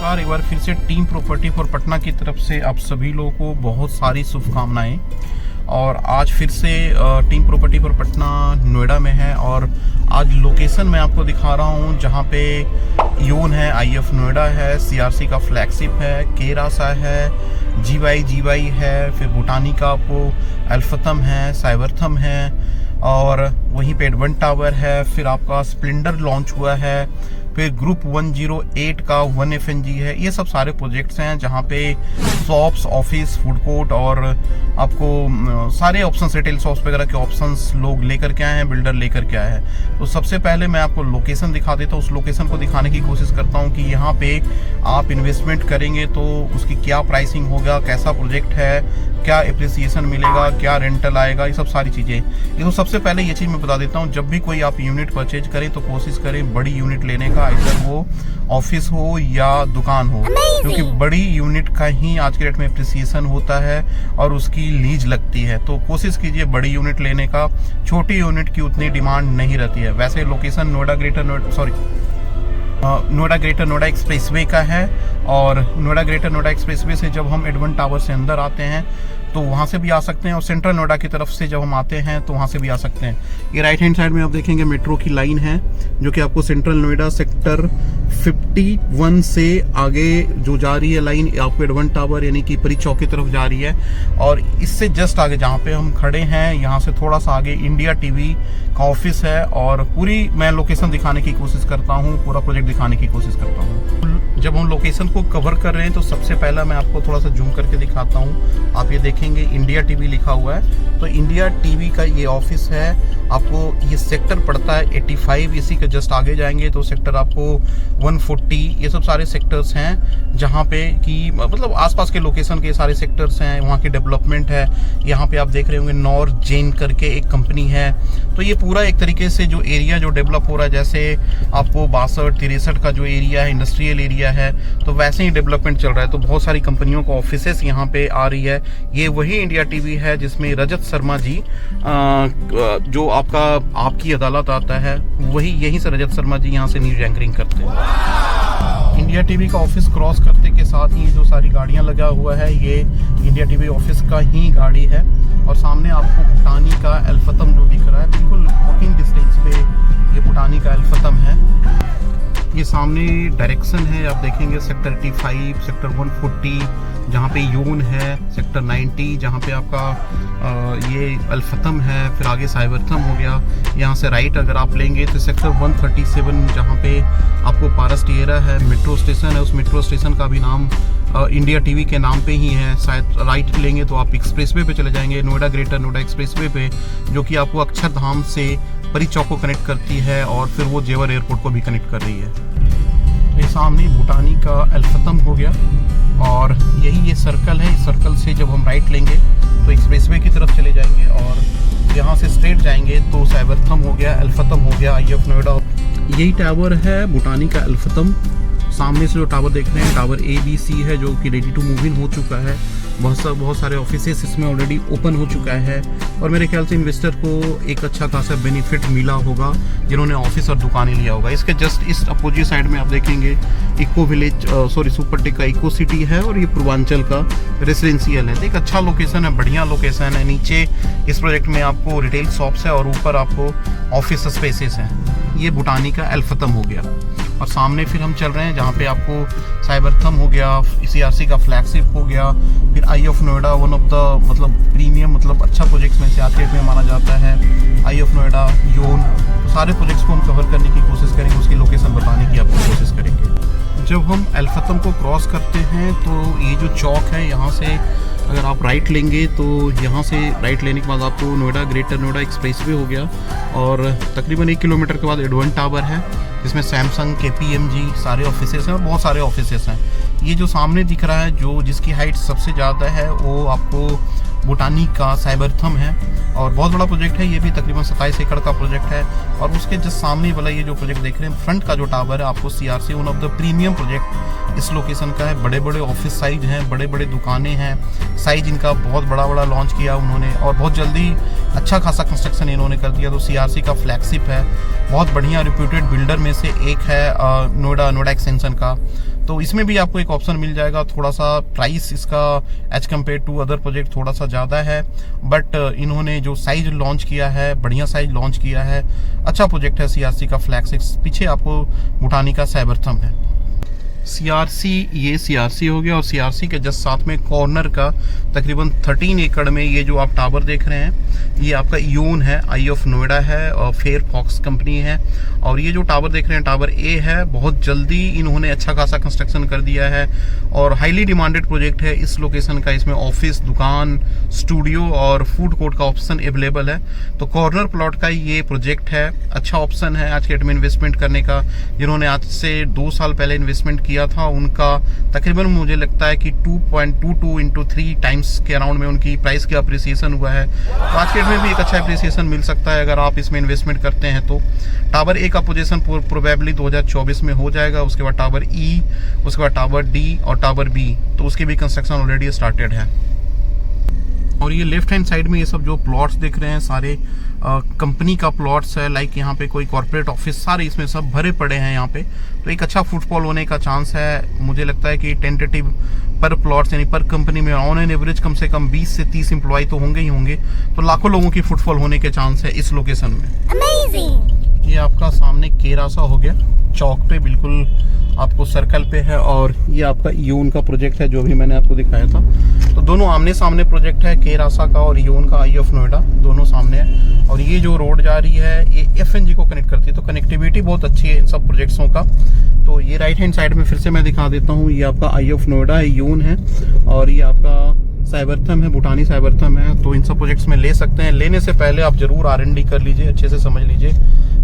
नमस्कार, एक बार फिर से टीम प्रॉपर्टी फॉर पटना की तरफ से आप सभी लोगों को बहुत सारी शुभकामनाएं। और आज फिर से team property for Patna Noida में है और आज लोकेशन मैं आपको दिखा रहा हूं जहां पे योन है, आईएफ नोएडा है, सीआरसी का फ्लैगशिप है, केरासा है, जीवाई है, फिर बुटानिका आपको अल्फतम है, साइबरथम है और वहीं पे एडवन टावर है। फिर आपका स्प्लेंडर लॉन्च हुआ है, फिर ग्रुप 108 का 1FNG है। ये सब सारे प्रोजेक्ट्स हैं जहाँ पे शॉप्स, ऑफिस, फूड कोर्ट और आपको सारे ऑप्शंस, रिटेल शॉप्स वगैरह के ऑप्शंस लोग लेकर के आए हैं, बिल्डर लेकर के आए हैं। तो सबसे पहले मैं आपको लोकेशन दिखा देता हूँ। उस लोकेशन को दिखाने की कोशिश करता हूँ कि यहाँ पे आप इन्वेस्टमेंट करेंगे तो उसकी क्या प्राइसिंग होगा, कैसा प्रोजेक्ट है, क्या एप्रिसिएशन मिलेगा, क्या रेंटल आएगा, ये सब सारी चीज़ें। ये तो सबसे पहले ये चीज़ मैं बता देता हूँ, जब भी कोई आप यूनिट परचेज करें तो कोशिश करें बड़ी यूनिट लेने का, इधर वो ऑफिस हो या दुकान हो, क्योंकि बड़ी यूनिट का ही आज के डेट में एप्रिसिएशन होता है और उसकी लीज लगती है। तो कोशिश कीजिए बड़ी यूनिट लेने का, छोटी यूनिट की उतनी डिमांड नहीं रहती है। वैसे location Noida greater Noida expressway का है और नोएडा एक्सप्रेसवे से जब हम एडवन टावर से अंदर आते हैं तो वहाँ से भी आ सकते हैं और सेंट्रल नोएडा की तरफ से जब हम आते हैं तो वहाँ से भी आ सकते हैं। ये राइट हैंड साइड में आप देखेंगे मेट्रो की लाइन है जो कि आपको सेंट्रल नोएडा सेक्टर 51 से आगे जो जा रही है लाइन, आपको एडवन टावर यानी कि परी चौक की तरफ जा रही है। और इससे जस्ट आगे जहाँ पे हम खड़े हैं, यहाँ से थोड़ा सा आगे इंडिया टीवी का ऑफिस है और पूरी मैं लोकेशन दिखाने की कोशिश करता हूँ, पूरा प्रोजेक्ट दिखाने की कोशिश करता हूँ। जब हम लोकेशन को कवर कर रहे हैं तो सबसे पहला मैं आपको थोड़ा सा जूम करके दिखाता हूँ। आप ये देखेंगे इंडिया टीवी लिखा हुआ है, तो इंडिया टीवी का ये ऑफिस है। आपको ये सेक्टर पड़ता है 85, इसी के जस्ट आगे जाएंगे तो सेक्टर आपको 140, ये सब सारे सेक्टर्स हैं जहाँ पे कि मतलब आसपास के लोकेशन के सारे सेक्टर्स हैं, वहाँ की डेवलपमेंट है। यहाँ पे आप देख रहे होंगे नॉर्थ जेन करके एक कंपनी है। तो ये पूरा एक तरीके से जो एरिया जो डेवलप हो रहा है, जैसे आपको 62-63 का जो एरिया है, इंडस्ट्रियल एरिया है, तो वैसे ही डेवलपमेंट चल रहा है। तो बहुत सारी कंपनियों का ऑफिसेस यहाँ पे आ रही है। ये वही इंडिया टीवी है जिसमें रजत शर्मा जी जो आपकी अदालत आता है, वही यहीं से रजत शर्मा जी यहाँ से न्यूज एंकरिंग करते हैं। इंडिया टीवी का ऑफिस क्रॉस करते के साथ ही जो सारी गाड़ियाँ लगा हुआ है, ये इंडिया टीवी ऑफिस का ही गाड़ी है। और सामने आपको बुटानी का अल्फतम जो दिख रहा है, बिल्कुल वॉकिंग डिस्टेंस पे ये बुटानी का अल्फतम है। ये सामने डायरेक्शन है, आप देखेंगे सेक्टर 85, सेक्टर 140 जहाँ पे योन है, सेक्टर 90 जहाँ पे आपका ये अल्फतम है, फिर आगे साइबरथम हो गया। यहाँ से राइट अगर आप लेंगे तो सेक्टर 137 जहाँ पे आपको पारस टिएरा है, मेट्रो स्टेशन है, उस मेट्रो स्टेशन का भी नाम इंडिया टीवी के नाम पे ही है। शायद राइट लेंगे तो आप एक्सप्रेसवे पे चले जाएंगे, नोएडा ग्रेटर नोएडा एक्सप्रेसवे पे, जो कि आपको अक्षरधाम से परी चौक को कनेक्ट करती है और फिर वो जेवर एयरपोर्ट को भी कनेक्ट कर रही है। ये सामने भूटानी का अल्फतम हो गया और यही ये सर्कल है। इस सर्कल से जब हम राइट लेंगे तो एक्सप्रेसवे की तरफ चले जाएंगे और यहाँ से स्ट्रेट जाएंगे तो साइबरथम हो गया, अल्फतम हो गया, आईएफ नोएडा। यही टावर है भूटानी का अल्फतम। सामने से जो टावर देख रहे हैं टावर ABC है जो कि रेडी टू मूव इन हो चुका है। बहुत सारे ऑफिसेस इसमें ऑलरेडी ओपन हो चुका है और मेरे ख्याल से इन्वेस्टर को एक अच्छा खासा बेनिफिट मिला होगा जिन्होंने ऑफिस और दुकानें लिया होगा। इसके जस्ट इस अपोजिट साइड में आप देखेंगे इको विलेज सुपरटेक का इको सिटी है और ये पूर्वांचल का रेसिडेंशियल है। एक अच्छा लोकेशन है, बढ़िया लोकेशन है। नीचे इस प्रोजेक्ट में आपको रिटेल शॉप्स है और ऊपर आपको ऑफिस स्पेसेस हैं। ये भूटानी का अल्फतम हो गया और सामने फिर हम चल रहे हैं जहाँ पे आपको साइबरथम हो गया, सीआरसी का फ्लैगशिप हो गया, फिर if Noida one of the मतलब प्रीमियम मतलब अच्छा प्रोजेक्ट्स में से आज के डेट में माना जाता है। आईएफ नोएडा, योन, तो सारे प्रोजेक्ट्स को हम कवर करने की कोशिश करेंगे, उसकी लोकेशन बताने की आपको कोशिश करेंगे। जब हम अल्फतम को क्रॉस करते हैं तो ये जो चौक है, यहाँ से अगर आप राइट लेंगे तो यहाँ से राइट लेने के बाद आपको नोएडा ग्रेटर नोएडा एक्सप्रेसवे हो गया और तकरीबन 1 किलोमीटर के बाद एडवन टावर है जिसमें सैमसंग, KPMG सारे ऑफिसेस हैं और बहुत सारे ऑफिसेस हैं। ये जो सामने दिख रहा है जो जिसकी हाइट सबसे ज़्यादा है वो आपको बुटानी का साइबरथम है और बहुत बड़ा प्रोजेक्ट है। ये भी तकरीबन 27 एकड़ का प्रोजेक्ट है और उसके जस्ट सामने वाला ये जो प्रोजेक्ट देख रहे हैं फ्रंट का जो टावर है, आपको CRC one of the premium project इस लोकेशन का है। बड़े बड़े ऑफिस साइज हैं, बड़े बड़े दुकानें हैं, साइज इनका बहुत बड़ा लॉन्च किया उन्होंने और बहुत जल्दी अच्छा खासा कंस्ट्रक्शन इन्होंने कर दिया। तो CRC का फ्लैगशिप है, बहुत बढ़िया रिप्यूटेड बिल्डर में से एक है नोएडा एक्सटेंशन का। तो इसमें भी आपको एक ऑप्शन मिल जाएगा। थोड़ा सा प्राइस इसका as compare to other project थोड़ा सा ज़्यादा है, बट इन्होंने जो साइज लॉन्च किया है, बढ़िया साइज लॉन्च किया है। अच्छा प्रोजेक्ट है CRC का फ्लैगशिप। पीछे आपको भूटानी का साइबरथम है। CRC, ये CRC हो गया, और CRC के जस्ट साथ में कॉर्नर का तकरीबन 13 एकड़ में ये जो आप टावर देख रहे हैं, ये आपका यून है, आई ऑफ नोएडा है और फेयर फॉक्स कंपनी है। और ये जो टावर देख रहे हैं टावर A है। बहुत जल्दी इन्होंने अच्छा खासा कंस्ट्रक्शन कर दिया है और हाईली डिमांडेड प्रोजेक्ट है इस लोकेशन का। इसमें ऑफिस, दुकान, स्टूडियो और फूड कोर्ट का ऑप्शन अवेलेबल है। तो कॉर्नर प्लॉट का ये प्रोजेक्ट है, अच्छा ऑप्शन है आज के डेट में इन्वेस्टमेंट करने का। जिन्होंने आज से 2 साल पहले इन्वेस्टमेंट किया था, उनका तकरीबन मुझे लगता है कि 2.22 into 3 टाइम्स के अराउंड में उनकी प्राइस की अप्रिसिएशन हुआ है। तो आज के डेट में भी एक अच्छा अप्रिसिएशन मिल सकता है अगर आप इसमें इन्वेस्टमेंट करते हैं तो। टावर A का पोजीशन प्रोबेबली 2024 में हो जाएगा। उसके बाद टावर E, उसके बाद टावर D और टावर B, तो उसकी भी कंस्ट्रक्शन ऑलरेडी स्टार्टेड है। और ये लेफ्ट हैंड साइड में ये सब जो प्लॉट्स दिख रहे हैं सारे कंपनी का प्लॉट्स है। लाइक यहाँ पे कोई कॉर्पोरेट ऑफिस, सारे इसमें सब भरे पड़े हैं यहाँ पे। तो एक अच्छा फुटफॉल होने का चांस है। मुझे लगता है कि टेंटेटिव पर प्लॉट्स यानी पर कंपनी में ऑन एन एवरेज कम से कम 20 से 30 एम्प्लॉय तो होंगे ही होंगे। तो लाखों लोगों की फुटफॉल होने के चांस है इस लोकेशन में। Amazing! ये आपका सामने केरासा हो गया, चौक पे बिल्कुल आपको सर्कल पे है। और ये आपका यून का प्रोजेक्ट है जो भी मैंने आपको दिखाया था। तो दोनों आमने सामने प्रोजेक्ट है, केरासा का और यून का, आई ऑफ नोएडा, दोनों सामने है। और ये जो रोड जा रही है ये FNG को कनेक्ट करती है। तो कनेक्टिविटी बहुत अच्छी है इन सब प्रोजेक्ट्सों का। तो ये राइट हैंड साइड में फिर से मैं दिखा देता हूँ, ये आपका आई ऑफ नोएडा है, यून है, और ये आपका साइबरथम है, भूटानी साइबरथम है। तो इन सब प्रोजेक्ट्स में ले सकते हैं। लेने से पहले आप जरूर R&D कर लीजिए, अच्छे से समझ लीजिए,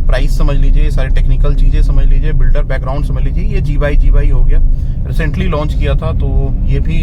प्राइस समझ लीजिए, सारी टेक्निकल चीज़ें समझ लीजिए, बिल्डर बैकग्राउंड समझ लीजिए। ये GY हो गया, रिसेंटली लॉन्च किया था। तो ये भी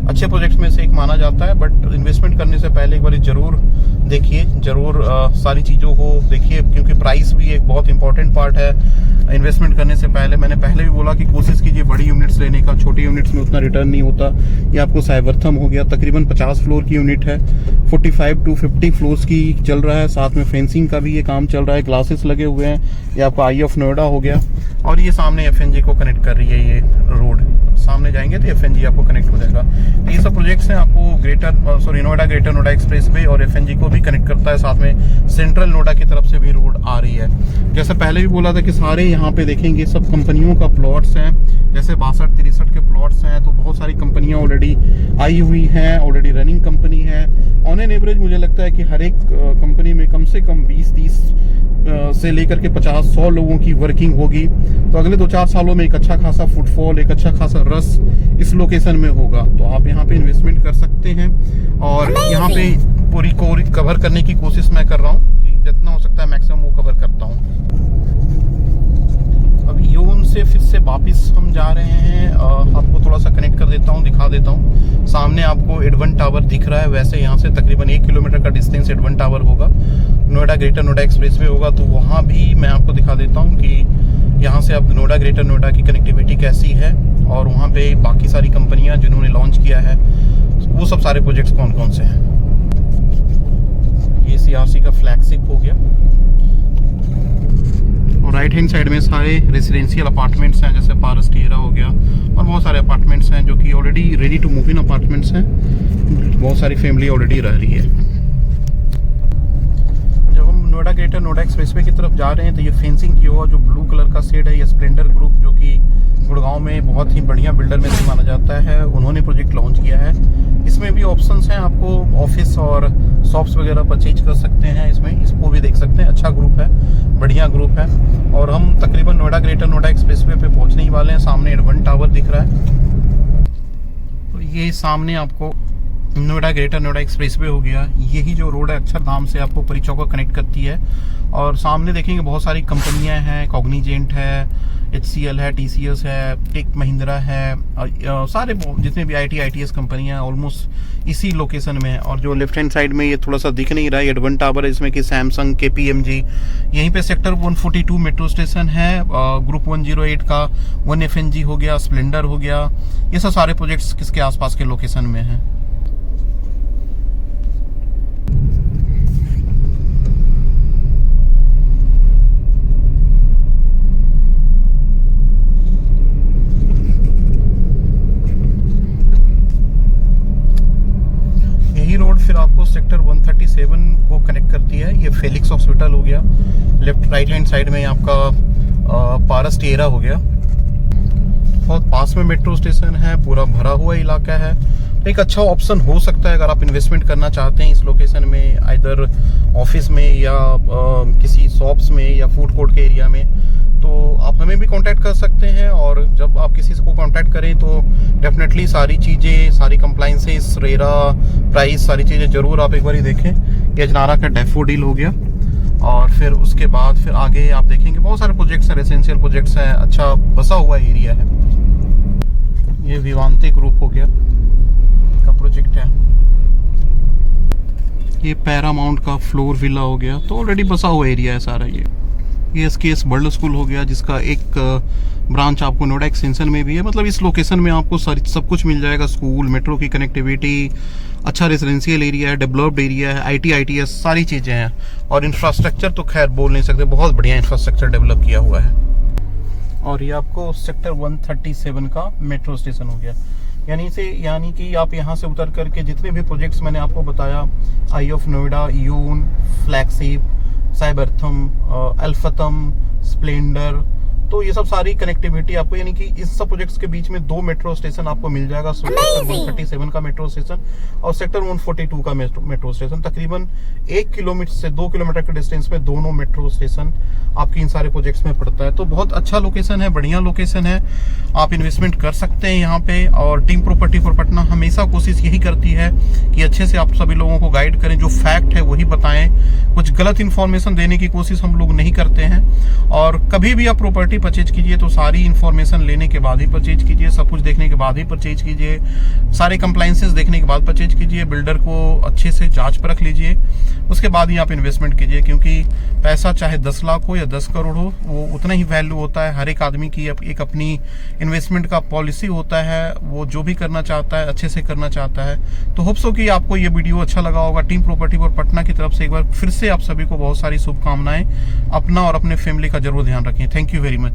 अच्छे प्रोजेक्ट्स में से एक माना जाता है। बट इन्वेस्टमेंट करने से पहले एक बार जरूर देखिए, जरूर सारी चीज़ों को देखिए, क्योंकि प्राइस भी एक बहुत इंपॉर्टेंट पार्ट है इन्वेस्टमेंट करने से पहले। मैंने पहले भी बोला कि कोशिश कीजिए बड़ी यूनिट्स लेने का, छोटी यूनिट्स में उतना रिटर्न नहीं होता। ये आपको साइबरथम हो गया, तकरीबन 50 फ्लोर की यूनिट है, 45 to 50 फ्लोर्स की चल रहा है। साथ में फेंसिंग का भी ये काम चल रहा है, ग्लासेस लगे हुए हैं। ये आपका आई ऑफ नोएडा हो गया। और ये सामने FNG को कनेक्ट कर रही है ये रोड। सामने जाएंगे तो FNG आपको कनेक्ट हो जाएगा। तो ये सब प्रोजेक्ट्स हैं आपको नोएडा ग्रेटर नोएडा एक्सप्रेसवे और FNG को भी कनेक्ट करता है। साथ में सेंट्रल नोएडा की तरफ से भी रोड आ रही है। जैसे पहले भी बोला था कि सारे यहाँ पे देखेंगे सब कंपनियों का प्लॉट्स हैं, जैसे 62-63 के प्लॉट्स हैं। तो बहुत सारी कंपनियां ऑलरेडी आई हुई हैं, ऑलरेडी रनिंग कंपनी है। ऑन एन एवरेज मुझे लगता है कि हर एक कंपनी में कम से कम 20-30 से लेकर के 50-100 लोगों की वर्किंग होगी। तो अगले 2-4 सालों में एक अच्छा खासा फुटफॉल, एक अच्छा खासा रस इस लोकेशन में होगा। तो आप यहाँ पे इन्वेस्टमेंट कर सकते हैं। और यहाँ पे पूरी को कवर करने की कोशिश मैं कर रहा हूँ, जितना हो सकता है मैक्सिमम वो कवर करता हूँ। अब यून से फिर से वापिस हम जा रहे हैं। आपको थोड़ा सा कनेक्ट कर देता हूँ, दिखा देता हूँ। सामने आपको एडवन टावर दिख रहा है। वैसे यहाँ से तकरीबन 1 किलोमीटर का डिस्टेंस एडवन टावर होगा। नोएडा ग्रेटर नोएडा एक्सप्रेसवे होगा। तो वहाँ भी मैं आपको दिखा देता हूँ कि यहाँ से अब नोएडा ग्रेटर नोएडा की कनेक्टिविटी कैसी है, और वहाँ पे बाकी सारी कंपनियाँ जिन्होंने लॉन्च किया है वो सब सारे प्रोजेक्ट्स कौन कौन से हैं। ये CRC का फ्लैगशिप हो गया। और राइट हैंड साइड में सारे रेसिडेंशियल अपार्टमेंट्स हैं, जैसे पारस टिएरा हो गया, और बहुत सारे अपार्टमेंट्स हैं जो कि already ready to move in apartments हैं। बहुत सारी फैमिली ऑलरेडी रह रही है। जब हम नोएडा ग्रेटर नोएडा एक्सप्रेसवे की तरफ जा रहे हैं तो ये फेंसिंग किया हुआ जो ब्लू कलर का शेड है, ये स्प्लेंडर ग्रुप, जो कि गुड़गांव में बहुत ही बढ़िया बिल्डर में से माना जाता है, उन्होंने प्रोजेक्ट लॉन्च किया है। इसमें भी ऑप्शंस हैं, आपको ऑफिस और शॉप्स वगैरह परचेज कर सकते हैं। इसको भी देख सकते हैं। अच्छा ग्रुप है, बढ़िया ग्रुप है। और हम तकरीबन नोएडा ग्रेटर नोएडा एक्सप्रेसवे पे पहुंचने ही वाले हैं। सामने एडवन टावर दिख रहा है। तो ये सामने आपको नोएडा ग्रेटर नोएडा एक्सप्रेसवे हो गया। यही जो रोड है अक्षरधाम से आपको परी चौक को कनेक्ट करती है। और सामने देखेंगे बहुत सारी कंपनियां हैं, कॉग्निजेंट है, HCL है, TCS है, टेक महिंद्रा है, सारे जितने भी ITS कंपनियां हैं ऑलमोस्ट इसी लोकेशन में है। और जो लेफ्ट हैंड साइड में ये थोड़ा सा दिख नहीं रहा है, एडवन टावर है, इसमें कि सैमसंग, KPMG, यहीं पे सेक्टर 142 मेट्रो स्टेशन है। ग्रुप 108 का 1 FNG हो गया, स्प्लेंडर हो गया। ये सब सारे प्रोजेक्ट्स किसके आसपास के लोकेशन में हैं। सेक्टर 137 को कनेक्ट करती है। ये फेलिक्स हॉस्पिटल हो गया, लेफ्ट राइट हैंड साइड में आपका पारस टिएरा हो गया। बहुत पास में मेट्रो स्टेशन है, पूरा भरा हुआ इलाका है। एक अच्छा ऑप्शन हो सकता है अगर आप इन्वेस्टमेंट करना चाहते हैं इस लोकेशन में, आइदर ऑफिस में या किसी शॉप्स में या फूड कोर्ट के एरिया में। तो आप हमें भी कांटेक्ट कर सकते हैं, और जब आप किसी को कांटेक्ट करें तो डेफिनेटली सारी चीज़ें, सारी कंप्लाइंसेस, रेरा, प्राइस, सारी चीज़ें ज़रूर आप एक बार देखें। ये अजनारा का डैफोडिल हो गया, और फिर उसके बाद फिर आगे आप देखेंगे बहुत सारे प्रोजेक्ट्स हैं, रेसिडेंशियल प्रोजेक्ट्स हैं, अच्छा बसा हुआ एरिया है। ये विवांते ग्रुप हो गया का प्रोजेक्ट है। ये पैरामाउंट का फ्लोर विला हो गया, तो ऑलरेडी बसा हुआ एरिया है सारा। ये SKS वर्ल्ड स्कूल हो गया, जिसका एक ब्रांच आपको नोएडा एक्सटेंशन में भी है। मतलब इस लोकेशन में आपको सब कुछ मिल जाएगा, स्कूल, मेट्रो की कनेक्टिविटी, अच्छा रेजिडेंशियल एरिया है, डेवलप्ड एरिया है, IT ITS सारी चीज़ें हैं। और इंफ्रास्ट्रक्चर तो खैर बोल नहीं सकते, बहुत बढ़िया इंफ्रास्ट्रक्चर डेवलप किया हुआ है। और ये आपको सेक्टर 137 का मेट्रो स्टेशन हो गया। यानी कि आप यहाँ से उतर करके जितने भी प्रोजेक्ट्स मैंने आपको बताया, आई ऑफ नोएडा, यून, फ्लैगशिप, साइबरथम, अल्फातम, स्प्लेंडर, तो ये सब सारी कनेक्टिविटी आपको, यानी कि इस सब प्रोजेक्ट्स के बीच में 2 मेट्रो स्टेशन आपको मिल जाएगा। सेक्टर 137 का मेट्रो स्टेशन और सेक्टर 142 का मेट्रो स्टेशन। तकरीबन 1 किलोमीटर से 2 किलोमीटर के डिस्टेंस में दोनों मेट्रो स्टेशन आपके इन सारे प्रोजेक्ट्स में पड़ता है। तो बहुत अच्छा लोकेशन है, बढ़िया लोकेशन है, आप इन्वेस्टमेंट कर सकते हैं यहाँ पे। और टीम प्रॉपर्टी फॉर पटना हमेशा कोशिश यही करती है कि अच्छे से आप सभी लोगों को गाइड करें, जो फैक्ट है वही बताएं, कुछ गलत इन्फॉर्मेशन देने की कोशिश हम लोग नहीं करते हैं। और कभी भी आप प्रॉपर्टी परचेज कीजिए तो सारी इन्फॉर्मेशन लेने के बाद ही परचेज कीजिए, सब कुछ देखने के बाद ही परचेज कीजिए, सारे कंप्लाइंसेस देखने के बाद परचेज कीजिए, बिल्डर को अच्छे से जांच परख लीजिए, उसके बाद ही आप इन्वेस्टमेंट कीजिए। क्योंकि पैसा चाहे 10 लाख हो या 10 करोड़ हो, वो उतना ही वैल्यू होता है। हर एक आदमी की एक अपनी इन्वेस्टमेंट का पॉलिसी होता है, वो जो भी करना चाहता है अच्छे से करना चाहता है। तो होप सो कि आपको ये वीडियो अच्छा लगा होगा। टीम प्रॉपर्टी फॉर पटना की तरफ से एक बार फिर से आप सभी को बहुत सारी शुभकामनाएं। अपना और अपने फैमिली का जरूर ध्यान रखें। Thank you very much.